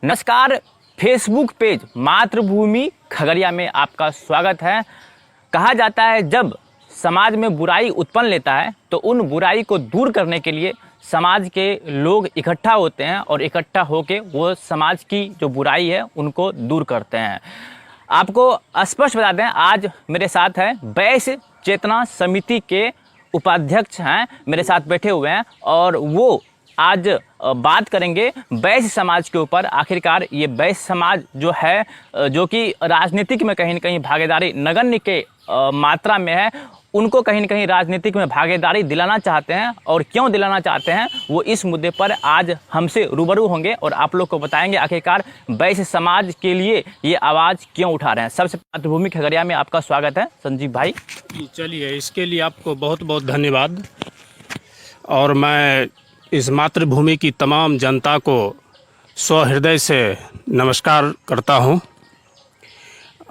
नमस्कार। Facebook page मातृभूमि खगड़िया में आपका स्वागत है। कहा जाता है जब समाज में बुराई उत्पन्न लेता है तो उन बुराई को दूर करने के लिए समाज के लोग इकट्ठा होते हैं और इकट्ठा होकर वो समाज की जो बुराई है उनको दूर करते हैं। आपको स्पष्ट बता दें, आज मेरे साथ है वैश्य चेतना समिति के उपाध्यक्ष हैं, मेरे साथ बैठे हुए हैं और वो आज बात करेंगे वैश्य समाज के ऊपर। आखिरकार ये वैश्य समाज जो है, जो कि राजनीतिक में कहीं न कहीं भागीदारी नगण्य के मात्रा में है, उनको कहीं न कहीं राजनीतिक में भागीदारी दिलाना चाहते हैं और क्यों दिलाना चाहते हैं वो इस मुद्दे पर आज हमसे रूबरू होंगे और आप लोग को बताएंगे आखिरकार वैश्य समाज के लिए ये आवाज़ क्यों उठा रहे हैं। सबसे मातृभूमि खगड़िया में आपका स्वागत है संजीव भाई। चलिए, इसके लिए आपको बहुत बहुत धन्यवाद। और मैं इस मातृभूमि की तमाम जनता को स्वहृदय से नमस्कार करता हूं।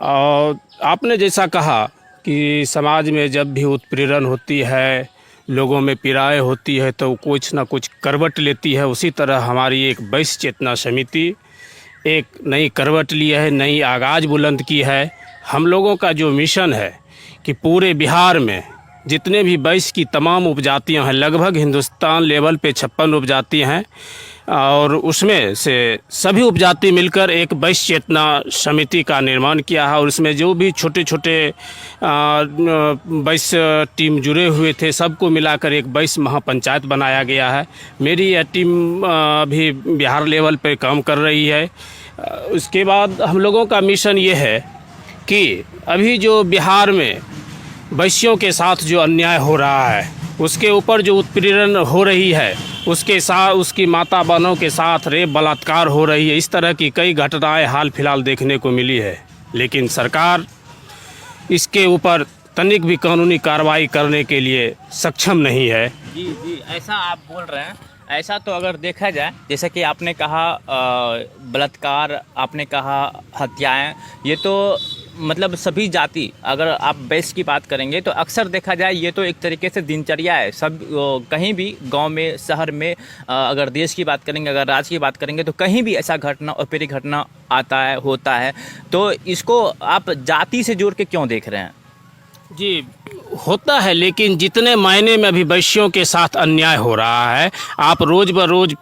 और आपने जैसा कहा कि समाज में जब भी उत्पीड़न होती है, लोगों में पीड़ाएं होती है तो कुछ ना कुछ करवट लेती है। उसी तरह हमारी एक वैश्य चेतना समिति एक नई करवट ली है, नई आगाज़ बुलंद की है। हम लोगों का जो मिशन है कि पूरे बिहार में जितने भी वैश्य की तमाम उपजातियां हैं, लगभग हिंदुस्तान लेवल पे 56 उपजातियां हैं और उसमें से सभी उपजाति मिलकर एक वैश्य चेतना समिति का निर्माण किया है। और इसमें जो भी छोटे छोटे वैश्य टीम जुड़े हुए थे, सबको मिलाकर एक वैश्य महापंचायत बनाया गया है। मेरी यह टीम भी बिहार लेवल पे काम कर रही है। उसके बाद हम लोगों का मिशन ये है कि अभी जो बिहार में वैश्यों के साथ जो अन्याय हो रहा है, उसके ऊपर जो उत्पीड़न हो रही है, उसके साथ उसकी माता बहनों के साथ रेप बलात्कार हो रही है, इस तरह की कई घटनाएं हाल फिलहाल देखने को मिली है। लेकिन सरकार इसके ऊपर तनिक भी कानूनी कार्रवाई करने के लिए सक्षम नहीं है। जी, ऐसा आप बोल रहे हैं। ऐसा तो अगर देखा जाए, जैसे कि आपने कहा बलात्कार, आपने कहा हत्याएं, ये तो मतलब सभी जाति, अगर आप वैश्य की बात करेंगे तो अक्सर देखा जाए ये तो एक तरीके से दिनचर्या है। सब कहीं भी गांव में, शहर में, अगर देश की बात करेंगे, अगर राज्य की बात करेंगे तो कहीं भी ऐसा घटना और पीड़ित घटना आता है, होता है। तो इसको आप जाति से जोड़ के क्यों देख रहे हैं? जी, होता है, लेकिन जितने मायने में अभी वैश्यों के साथ अन्याय हो रहा है, आप रोज़ ब रोज़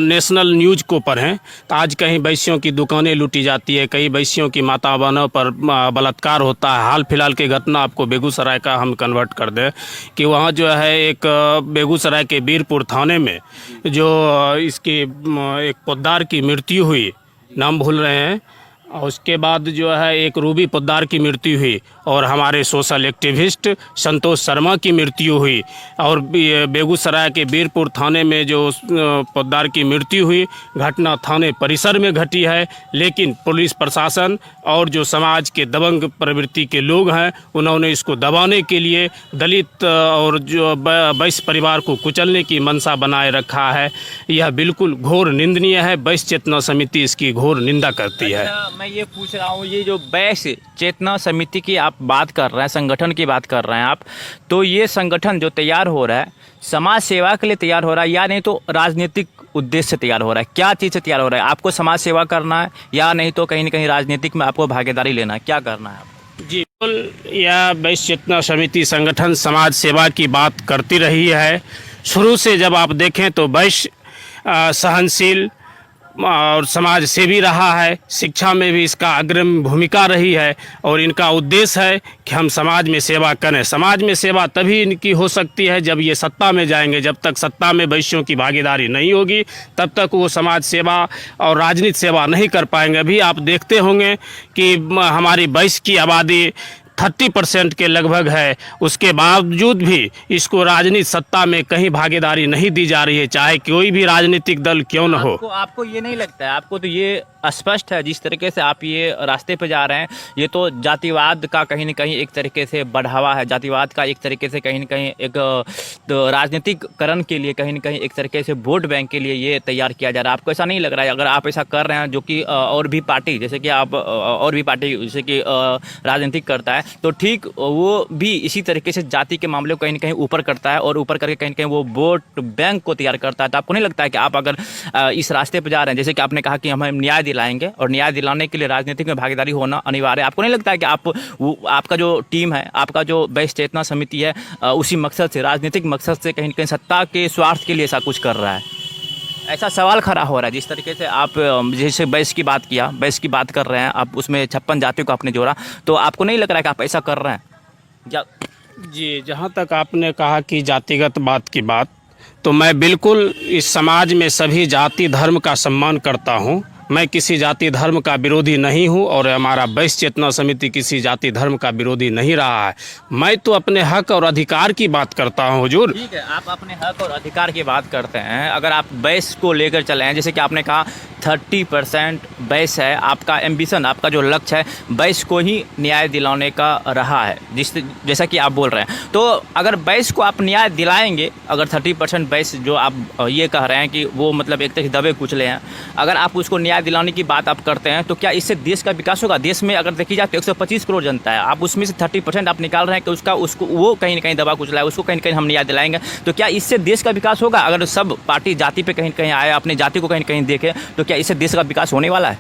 नेशनल न्यूज़ को पढ़ें तो आज कहीं वैश्यों की दुकानें लूटी जाती है, कहीं वैश्यों की माता बहनों पर बलात्कार होता है। हाल फिलहाल की घटना आपको बेगूसराय का हम कन्वर्ट कर दें कि वहाँ जो है एक बेगूसराय के बीरपुर थाने में जो इसकी एक पोद्दार की मृत्यु हुई, नाम भूल रहे हैं, और उसके बाद जो है एक रूबी पोद्दार की मृत्यु हुई और हमारे सोशल एक्टिविस्ट संतोष शर्मा की मृत्यु हुई। और बेगूसराय के बीरपुर थाने में जो पोद्दार की मृत्यु हुई, घटना थाने परिसर में घटी है, लेकिन पुलिस प्रशासन और जो समाज के दबंग प्रवृत्ति के लोग हैं, उन्होंने इसको दबाने के लिए दलित और जो वैश्य परिवार को कुचलने की मंशा बनाए रखा है। यह बिल्कुल घोर निंदनीय है। वैश्य चेतना समिति इसकी घोर निंदा करती है। मैं ये पूछ रहा हूँ, ये जो वैश्य चेतना समिति की आप बात कर रहे हैं, संगठन की बात कर रहे हैं आप, तो ये संगठन जो तैयार हो रहा है समाज सेवा के लिए तैयार हो रहा है या नहीं तो राजनीतिक उद्देश्य से तैयार हो रहा है? क्या चीज़ से तैयार हो रहा है? आपको समाज सेवा करना है या नहीं तो कहीं ना कहीं राजनीतिक में आपको भागीदारी लेना है? क्या करना है आपको? जी बिल्कुल, यह वैश्य चेतना समिति संगठन समाज सेवा की बात करती रही है। शुरू से जब आप देखें तो वैश्य सहनशील और समाज सेवी रहा है। शिक्षा में भी इसका अग्रणी भूमिका रही है और इनका उद्देश्य है कि हम समाज में सेवा करें। समाज में सेवा तभी इनकी हो सकती है जब ये सत्ता में जाएंगे। जब तक सत्ता में वैश्यों की भागीदारी नहीं होगी तब तक वो समाज सेवा और राजनीतिक सेवा नहीं कर पाएंगे। अभी आप देखते होंगे कि हमारी वैश्य की आबादी 30% के लगभग है, उसके बावजूद भी इसको राजनीतिक सत्ता में कहीं भागीदारी नहीं दी जा रही है, चाहे कोई भी राजनीतिक दल क्यों न हो। आपको ये नहीं लगता है? आपको तो ये स्पष्ट है जिस तरीके से आप ये रास्ते पे जा रहे हैं, ये तो जातिवाद का कहीं न कहीं एक तरीके से बढ़ावा है। जातिवाद का एक तरीके से कहीं न कहीं एक तो राजनीतिकरण के लिए, कहीं न कहीं एक तरीके से वोट बैंक के लिए ये तैयार किया जा रहा है। आपको ऐसा नहीं लग रहा है अगर आप ऐसा कर रहे हैं, जो कि और भी पार्टी, जैसे कि आप और भी पार्टी जैसे कि राजनीतिक करता है, तो ठीक वो भी इसी तरीके से जाति के मामले को कहीं ना कहीं ऊपर करता है और ऊपर करके कहीं ना कहीं वो वोट बैंक को तैयार करता है। तो आपको नहीं लगता है कि आप अगर इस रास्ते पर जा रहे हैं, जैसे कि आपने कहा कि हम न्याय दिलाएंगे और न्याय दिलाने के लिए राजनीतिक में भागीदारी होना अनिवार्य है, आपको नहीं लगता है कि आपका जो टीम है, आपका जो वैश्य चेतना समिति है, उसी मकसद से, राजनीतिक मकसद से कहीं ना कहीं सत्ता के स्वार्थ के लिए ऐसा कुछ कर रहा है? ऐसा सवाल खड़ा हो रहा है। जिस तरीके से आप जैसे वैश्य की बात किया, वैश्य की बात कर रहे हैं आप, उसमें 56 जातियों को आपने जोड़ा, तो आपको नहीं लग रहा है कि आप ऐसा कर रहे हैं? जी, जहाँ तक आपने कहा कि जातिगत बात की बात, तो मैं बिल्कुल इस समाज में सभी जाति धर्म का सम्मान करता हूँ। मैं किसी जाति धर्म का विरोधी नहीं हूँ और हमारा वैश्य चेतना समिति किसी जाति धर्म का विरोधी नहीं रहा है। मैं तो अपने हक और अधिकार की बात करता हूँ हुजूर। ठीक है, आप अपने हक और अधिकार की बात करते हैं। अगर आप वैश्य को लेकर चले हैं, जैसे कि आपने कहा 30% वैश्य है, आपका एम्बिशन, आपका जो लक्ष्य है वैश्य को ही न्याय दिलाने का रहा है, जैसा कि आप बोल रहे हैं, तो अगर वैश्य को आप न्याय दिलाएंगे, अगर 30% वैश्य जो आप ये कह रहे हैं कि वो मतलब एक तरह से दबे कुचले हैं, अगर आप उसको न्याय दिलाने की बात आप करते हैं, तो क्या इससे देश का विकास होगा? देश में अगर देखी जाए तो 125 करोड़ जनता है, आप उसमें से 30% आप निकाल रहे हैं कि उसको वो कहीं ना कहीं दबा कुचला है, उसको कहीं ना कहीं हम न्याय दिलाएंगे, तो क्या इससे देश का विकास होगा? अगर सब पार्टी जाति पे कहीं कहीं आए, अपनी जाति को कहीं कहीं देखे, तो क्या इससे देश का विकास होने वाला है?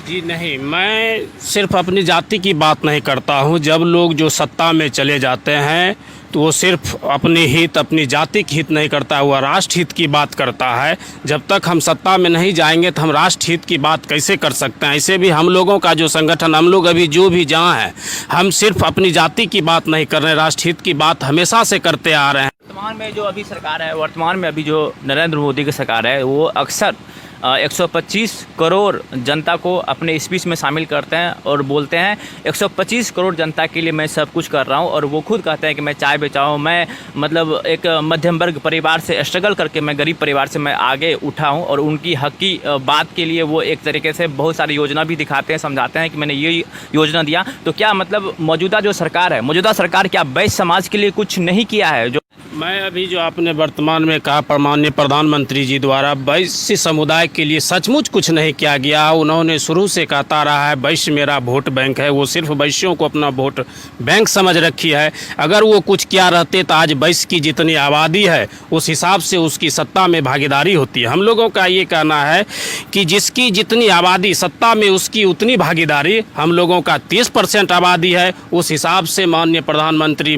जी नहीं, मैं सिर्फ अपनी जाति की बात नहीं करता हूँ। जब लोग जो सत्ता में चले जाते हैं तो वो सिर्फ अपने हित, अपनी जाति के हित नहीं करता है, वह राष्ट्र हित की बात करता है। जब तक हम सत्ता में नहीं जाएंगे तो हम राष्ट्र हित की बात कैसे कर सकते हैं? ऐसे भी हम लोगों का जो संगठन, हम लोग अभी जो भी जहाँ हैं, हम सिर्फ अपनी जाति की बात नहीं कर रहे हैं, राष्ट्र हित की बात हमेशा से करते आ रहे हैं। वर्तमान में जो अभी सरकार है, वर्तमान में अभी जो नरेंद्र मोदी की सरकार है, वो अक्सर 125 करोड़ जनता को अपने स्पीच में शामिल करते हैं और बोलते हैं 125 करोड़ जनता के लिए मैं सब कुछ कर रहा हूं, और वो खुद कहते हैं कि मैं चाय बेचाऊँ, मैं मतलब एक मध्यम वर्ग परिवार से स्ट्रगल करके, मैं गरीब परिवार से मैं आगे उठा हूं, और उनकी हक की बात के लिए वो एक तरीके से बहुत सारी योजना भी दिखाते हैं, समझाते हैं कि मैंने ये योजना दिया। तो क्या मतलब मौजूदा जो सरकार है, मौजूदा सरकार क्या वैश्य समाज के लिए कुछ नहीं किया है? जो मैं अभी जो आपने वर्तमान में कहा, माननीय प्रधानमंत्री जी द्वारा वैश्य समुदाय के लिए सचमुच कुछ नहीं किया गया। उन्होंने शुरू से कहता रहा है वैश्य मेरा वोट बैंक है, वो सिर्फ वैश्यों को अपना वोट बैंक समझ रखी है। अगर वो कुछ किया रहते तो आज वैश्य की जितनी आबादी है उस हिसाब से उसकी सत्ता में भागीदारी होती है। हम लोगों का ये कहना है कि जिसकी जितनी आबादी सत्ता में उसकी उतनी भागीदारी, हम लोगों का 30% आबादी है, उस हिसाब से माननीय प्रधानमंत्री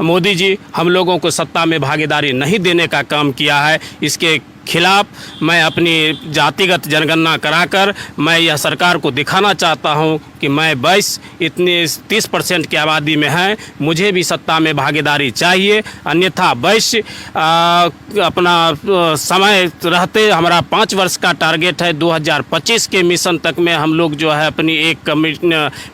मोदी जी हम लोगों को सत्ता में भागीदारी नहीं देने का काम किया है। इसके खिलाफ मैं अपनी जातिगत जनगणना कराकर मैं यह सरकार को दिखाना चाहता हूं कि मैं वैश्य इतने 30% की आबादी में है, मुझे भी सत्ता में भागीदारी चाहिए, अन्यथा वैश्य अपना समय रहते, हमारा 5 वर्ष का टारगेट है, 2025 के मिशन तक में हम लोग जो है अपनी एक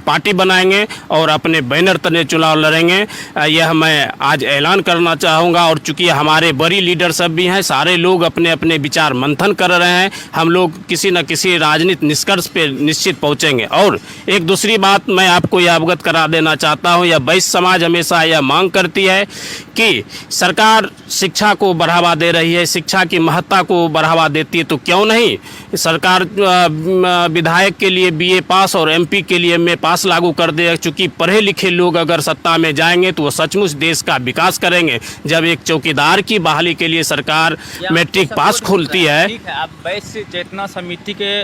पार्टी बनाएंगे और अपने बैनर तले चुनाव लड़ेंगे। यह मैं आज ऐलान करना चाहूँगा। और चूँकि हमारे बड़ी लीडर सब भी हैं, सारे लोग अपने अपने विचार मंथन कर रहे हैं, हम लोग किसी न किसी राजनीतिक निष्कर्ष पे निश्चित पहुंचेंगे। और एक दूसरी बात मैं आपको यह अवगत करा देना चाहता हूं, यह वैश्य समाज हमेशा यह मांग करती है कि सरकार शिक्षा को बढ़ावा दे रही है, शिक्षा की महत्ता को बढ़ावा देती है, तो क्यों नहीं सरकार विधायक के लिए BA पास और MP के लिए MA पास लागू कर दे। चूँकि पढ़े लिखे लोग अगर सत्ता में जाएंगे तो वो सचमुच देश का विकास करेंगे। जब एक चौकीदार की बहाली के लिए सरकार मैट्रिक पास खोलती है। ठीक है, आप वैश्य चेतना समिति के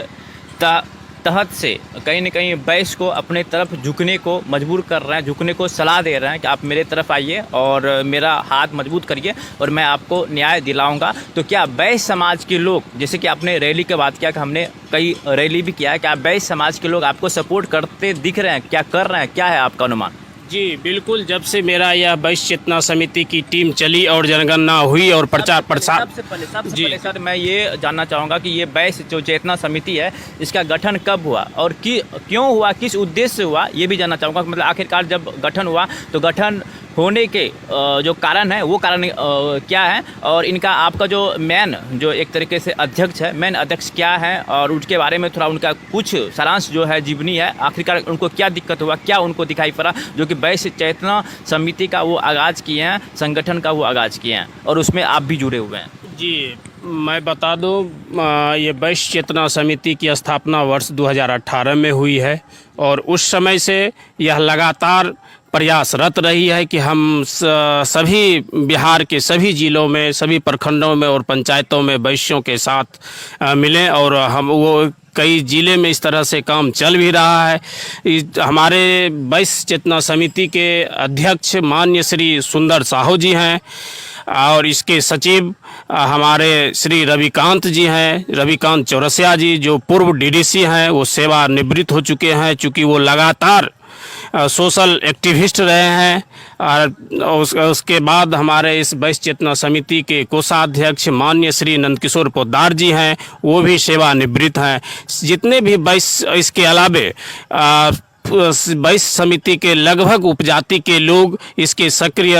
तहत से कहीं न कहीं वैश्य को अपने तरफ झुकने को मजबूर कर रहे हैं, झुकने को सलाह दे रहे हैं कि आप मेरे तरफ आइए और मेरा हाथ मजबूत करिए और मैं आपको न्याय दिलाऊंगा। तो क्या वैश्य समाज के लोग, जैसे कि आपने रैली की बात किया कि हमने कई रैली भी किया है, क्या वैश्य समाज के लोग आपको सपोर्ट करते दिख रहे हैं? क्या कर रहे हैं? क्या है आपका अनुमान? जी बिल्कुल, जब से मेरा यह वैश्य चेतना समिति की टीम चली और जनगणना हुई और प्रचार प्रसार, सबसे पहले सर मैं ये जानना चाहूँगा कि ये वैश्य जो चेतना समिति है इसका गठन कब हुआ और क्यों हुआ, किस उद्देश्य से हुआ, ये भी जानना चाहूँगा। मतलब आखिरकार जब गठन हुआ तो गठन होने के जो कारण है वो कारण क्या है, और इनका आपका जो मेन जो एक तरीके से अध्यक्ष है, मेन अध्यक्ष क्या है, और उसके बारे में थोड़ा उनका कुछ सारांश जो है जीवनी है, आखिरकार उनको क्या दिक्कत हुआ, क्या उनको दिखाई पड़ा, जो कि वैश्य चेतना समिति का वो आगाज़ किए हैं, संगठन का वो आगाज़ किए हैं और उसमें आप भी जुड़े हुए हैं। जी मैं बता दूं, ये वैश्य चेतना समिति की स्थापना वर्ष 2018 में हुई है और उस समय से यह लगातार प्रयासरत रही है कि हम सभी बिहार के सभी जिलों में, सभी प्रखंडों में और पंचायतों में वैश्यों के साथ मिलें और हम वो कई ज़िले में इस तरह से काम चल भी रहा है। हमारे वैश्य चेतना समिति के अध्यक्ष माननीय श्री सुंदर साहू जी हैं और इसके सचिव हमारे श्री रविकांत जी हैं, रविकांत चौरसिया जी, जो पूर्व डीडीसी हैं, वो सेवानिवृत्त हो चुके हैं। चूँकि वो लगातार सोशल एक्टिविस्ट रहे हैं और उसके बाद हमारे इस वैश्य चेतना समिति के कोषाध्यक्ष माननीय श्री नंदकिशोर पोद्दार जी हैं, वो भी सेवानिवृत्त हैं। जितने भी वैश्य, इसके अलावे वैश्य समिति के लगभग उपजाति के लोग इसके सक्रिय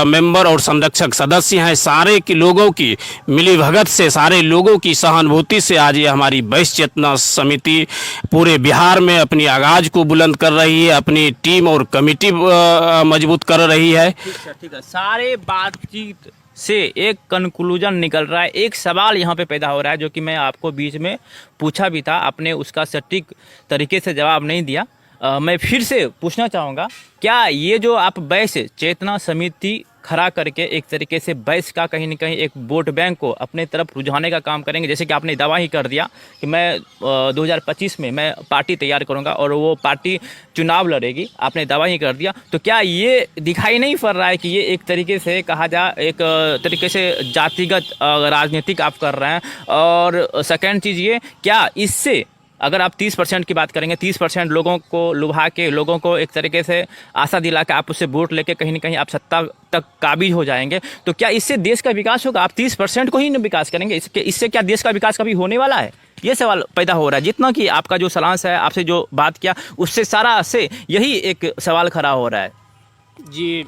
मेंबर और संरक्षक सदस्य हैं। सारे के लोगों की मिलीभगत से, सारे लोगों की सहानुभूति से आज ये हमारी वैश्य चेतना समिति पूरे बिहार में अपनी आगाज को बुलंद कर रही है, अपनी टीम और कमेटी मजबूत कर रही है। ठीक है। सारे बातचीत से एक कंक्लूजन निकल रहा है, एक सवाल यहाँ पे पैदा हो रहा है जो कि मैं आपको बीच में पूछा भी था, आपने उसका सटीक तरीके से जवाब नहीं दिया। मैं फिर से पूछना चाहूँगा, क्या ये जो आप वैश्य चेतना समिति खड़ा करके एक तरीके से वैश्य का कहीं ना कहीं एक वोट बैंक को अपने तरफ रुझाने का काम करेंगे? जैसे कि आपने दावा ही कर दिया कि मैं 2025 में मैं पार्टी तैयार करूंगा और वो पार्टी चुनाव लड़ेगी, आपने दावा ही कर दिया। तो क्या ये दिखाई नहीं पड़ रहा है कि ये एक तरीके से कहा जाए, एक तरीके से जातिगत राजनीतिक आप कर रहे हैं? और सेकेंड चीज़ ये, क्या इससे अगर आप 30% की बात करेंगे, 30% लोगों को लुभा के, लोगों को एक तरीके से आशा दिला के आप उससे वोट लेके कहीं ना कहीं आप सत्ता तक काबिज हो जाएंगे, तो क्या इससे देश का विकास होगा? आप 30% को ही न विकास करेंगे, इससे क्या देश का विकास कभी होने वाला है? ये सवाल पैदा हो रहा है। जितना कि आपका जो सलांस है, आपसे जो बात किया, उससे सारा से यही एक सवाल खड़ा हो रहा है। जी,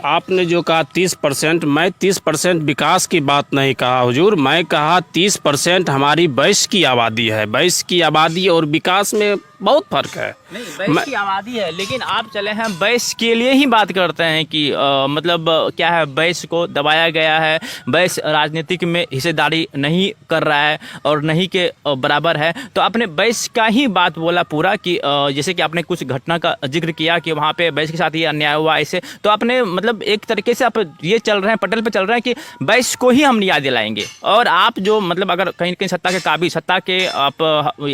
आपने जो कहा 30%, मैं 30% विकास की बात नहीं कहा हुजूर, मैं कहा 30% हमारी वैश्य की आबादी है। वैश्य की आबादी और विकास में बहुत फर्क है। नहीं, वैश्य की आबादी है, लेकिन आप चले हैं वैश्य के लिए ही बात करते हैं कि मतलब क्या है, वैश्य को दबाया गया है, वैश्य राजनीतिक में हिस्सेदारी नहीं कर रहा है और नहीं के बराबर है। तो आपने वैश्य का ही बात बोला पूरा कि जैसे कि आपने कुछ घटना का जिक्र किया कि वहाँ पे वैश्य के साथ ये अन्याय हुआ ऐसे, तो आपने मतलब एक तरीके से आप ये चल रहे हैं, पटल पे चल रहे हैं कि वैश्य को ही हम न्याय दिलाएंगे। और आप जो मतलब अगर कहीं कहीं सत्ता के काबिज, सत्ता के आप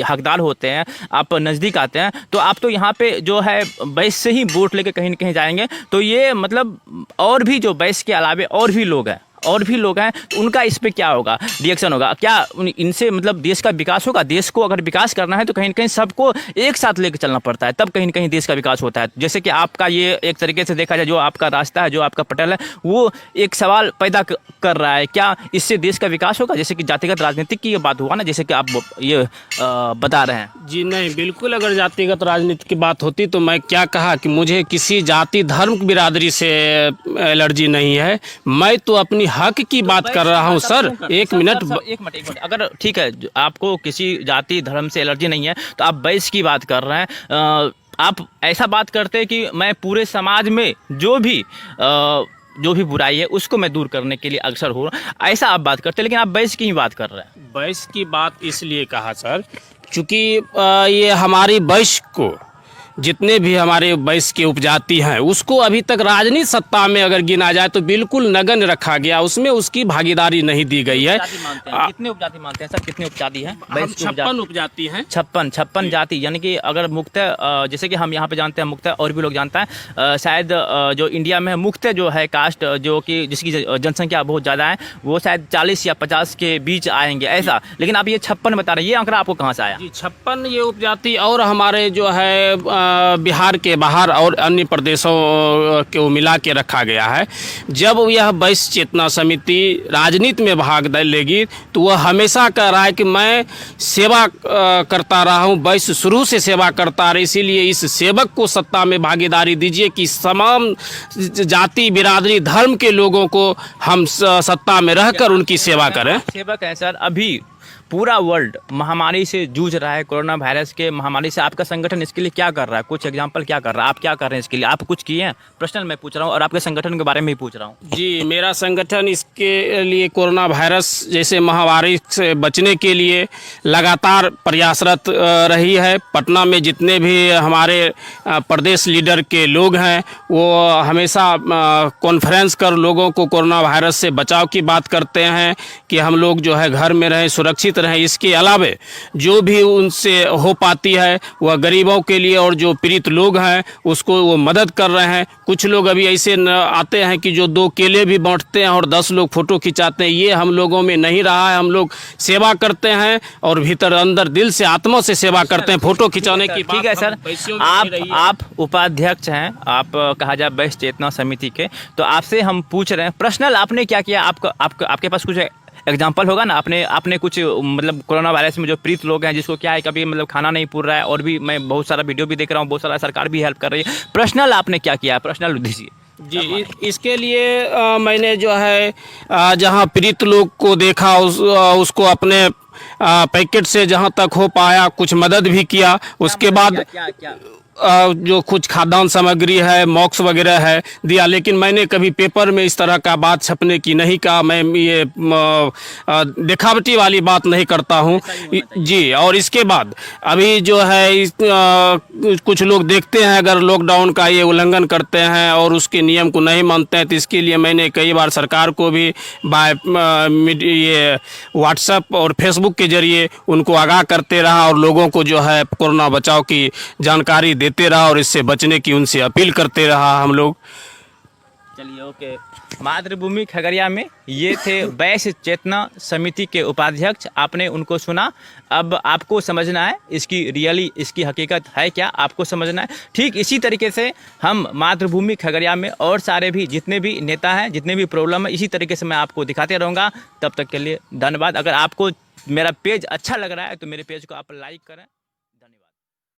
हकदार होते हैं, आप नज़दीक आते हैं, तो आप तो यहाँ पे जो है वैश्य से ही वोट लेके कहीं न कहीं जाएंगे। तो ये मतलब और भी जो वैश्य के अलावे और भी लोग हैं, तो उनका इस पे क्या होगा, रिएक्शन होगा? क्या इनसे मतलब देश का विकास होगा? देश को अगर विकास करना है तो कहीं न कहीं सबको एक साथ लेकर चलना पड़ता है, तब कहीं न कहीं देश का विकास होता है। जैसे कि आपका ये एक तरीके से देखा जाए, जो आपका रास्ता है, जो आपका पटल है, वो एक सवाल पैदा कर रहा है, क्या इससे देश का विकास होगा? जैसे कि जातिगत राजनीति की ये बात हुआ ना, जैसे कि आप ये बता रहे हैं। जी नहीं, बिल्कुल अगर जातिगत राजनीति की बात होती तो मैं क्या कहा कि मुझे किसी जाति धर्म बिरादरी से एलर्जी नहीं है, मैं तो अपनी हक की बात कर रहा हूं सर। एक मिनट, अगर ठीक है आपको किसी जाति धर्म से एलर्जी नहीं है, तो आप वैश्य की बात कर रहे हैं। आप ऐसा बात करते हैं कि मैं पूरे समाज में जो भी बुराई है उसको मैं दूर करने के लिए अग्रसर हूँ, ऐसा आप बात करते हैं, लेकिन आप वैश्य की ही बात कर रहे हैं। वैश्य की बात इसलिए कहा सर, चूँकि ये हमारी वैश्य को, जितने भी हमारे वैश्य के उपजाति हैं, उसको अभी तक राजनीतिक सत्ता में अगर गिना जाए तो बिल्कुल नगण्य रखा गया, उसमें उसकी भागीदारी नहीं दी गई है। कितने उपजाति मानते हैं सर? कितने उपजाति हैं? 56 उपजाति हैं। 56 जाति, यानी कि अगर मुख्यतः जैसे कि हम यहाँ पे जानते हैं, मुख्यतः और भी लोग जानता है, शायद जो इंडिया में मुख्यतः जो है कास्ट, जो कि जिसकी जनसंख्या बहुत ज़्यादा है, वो शायद 40 या 50 के बीच आएंगे ऐसा, लेकिन आप ये 56 बता रहे हैं, ये आंकड़ा आपको कहाँ से आया? जी 56 ये उपजाति, और हमारे जो है बिहार के बाहर और अन्य प्रदेशों को मिला के रखा गया है। जब यह वैश्य चेतना समिति राजनीति में भाग लेगी तो वह हमेशा कह रहा है कि मैं सेवा करता रहा हूँ, वैश्य शुरू से सेवा करता रहा, इसीलिए इस सेवक को सत्ता में भागीदारी दीजिए कि तमाम जाति बिरादरी धर्म के लोगों को हम सत्ता में रहकर उनकी सेवा करें। सेवक है सर, अभी पूरा वर्ल्ड महामारी से जूझ रहा है, कोरोना वायरस के महामारी से, आपका संगठन इसके लिए क्या कर रहा है? कुछ एग्जांपल क्या कर रहा है? आप क्या कर रहे हैं इसके लिए? आप कुछ किए हैं? पर्सनल मैं पूछ रहा हूँ और आपके संगठन के बारे में ही पूछ रहा हूँ। जी, मेरा संगठन इसके लिए कोरोना वायरस जैसे महामारी से बचने के लिए लगातार प्रयासरत रही है। पटना में जितने भी हमारे प्रदेश लीडर के लोग हैं वो हमेशा कॉन्फ्रेंस कर लोगों को कोरोना वायरस से बचाव की बात करते हैं कि हम लोग जो है घर में रहें, सुरक्षित रहें। इसके अलावे जो भी उनसे हो पाती है वह गरीबों के लिए और जो पीड़ित लोग हैं उसको वो मदद कर रहे हैं। कुछ लोग अभी ऐसे आते हैं कि जो 2 केले भी बांटते हैं और 10 लोग फोटो खिंचाते हैं। ये हम लोगों में नहीं रहा है। हम लोग सेवा करते हैं और भीतर अंदर दिल से आत्मा से सेवा करते हैं। फोटो खिंचाने की ठीक है सर, आप उपाध्यक्ष हैं, आप कहा जाए वैश्य चेतना समिति के, तो आपसे हम पूछ रहे हैं पर्सनल आपने क्या किया? आपके पास कुछ एग्जाम्पल होगा ना? आपने कुछ मतलब कोरोना वायरस में जो पीड़ित लोग हैं जिसको क्या है कभी मतलब खाना नहीं पूर रहा है, और भी मैं बहुत सारा वीडियो भी देख रहा हूँ, बहुत सारा सरकार भी हेल्प कर रही है। पर्सनल आपने क्या किया? पर्सनल दीजिए जी। इसके लिए मैंने जो है जहाँ पीड़ित लोग को देखा उसको अपने पैकेट से जहाँ तक हो पाया कुछ मदद भी किया। उसके बाद क्या जो कुछ खाद्यान्न सामग्री है, मॉक्स वगैरह है दिया। लेकिन मैंने कभी पेपर में इस तरह का बात छपने की नहीं कहा। मैं ये दिखावटी वाली बात नहीं करता हूँ जी। और इसके बाद अभी जो है कुछ लोग देखते हैं अगर लॉकडाउन का ये उल्लंघन करते हैं और उसके नियम को नहीं मानते हैं, तो इसके लिए मैंने कई बार सरकार को भी ये व्हाट्सएप और फेसबुक के जरिए उनको आगाह करते रहा और लोगों को जो है कोरोना बचाव की जानकारी देते रहा और इससे बचने की उनसे अपील करते रहा हम लोग। चलिए, ओके। मातृभूमि खगड़िया में ये थे वैश्य चेतना समिति के उपाध्यक्ष। आपने उनको सुना, अब आपको समझना है इसकी हकीकत है क्या, आपको समझना है। ठीक इसी तरीके से हम मातृभूमि खगड़िया में और सारे भी जितने भी नेता हैं, जितने भी प्रॉब्लम है, इसी तरीके से मैं आपको दिखाते रहूँगा। तब तक के लिए धन्यवाद। अगर आपको मेरा पेज अच्छा लग रहा है तो मेरे पेज को आप लाइक करें।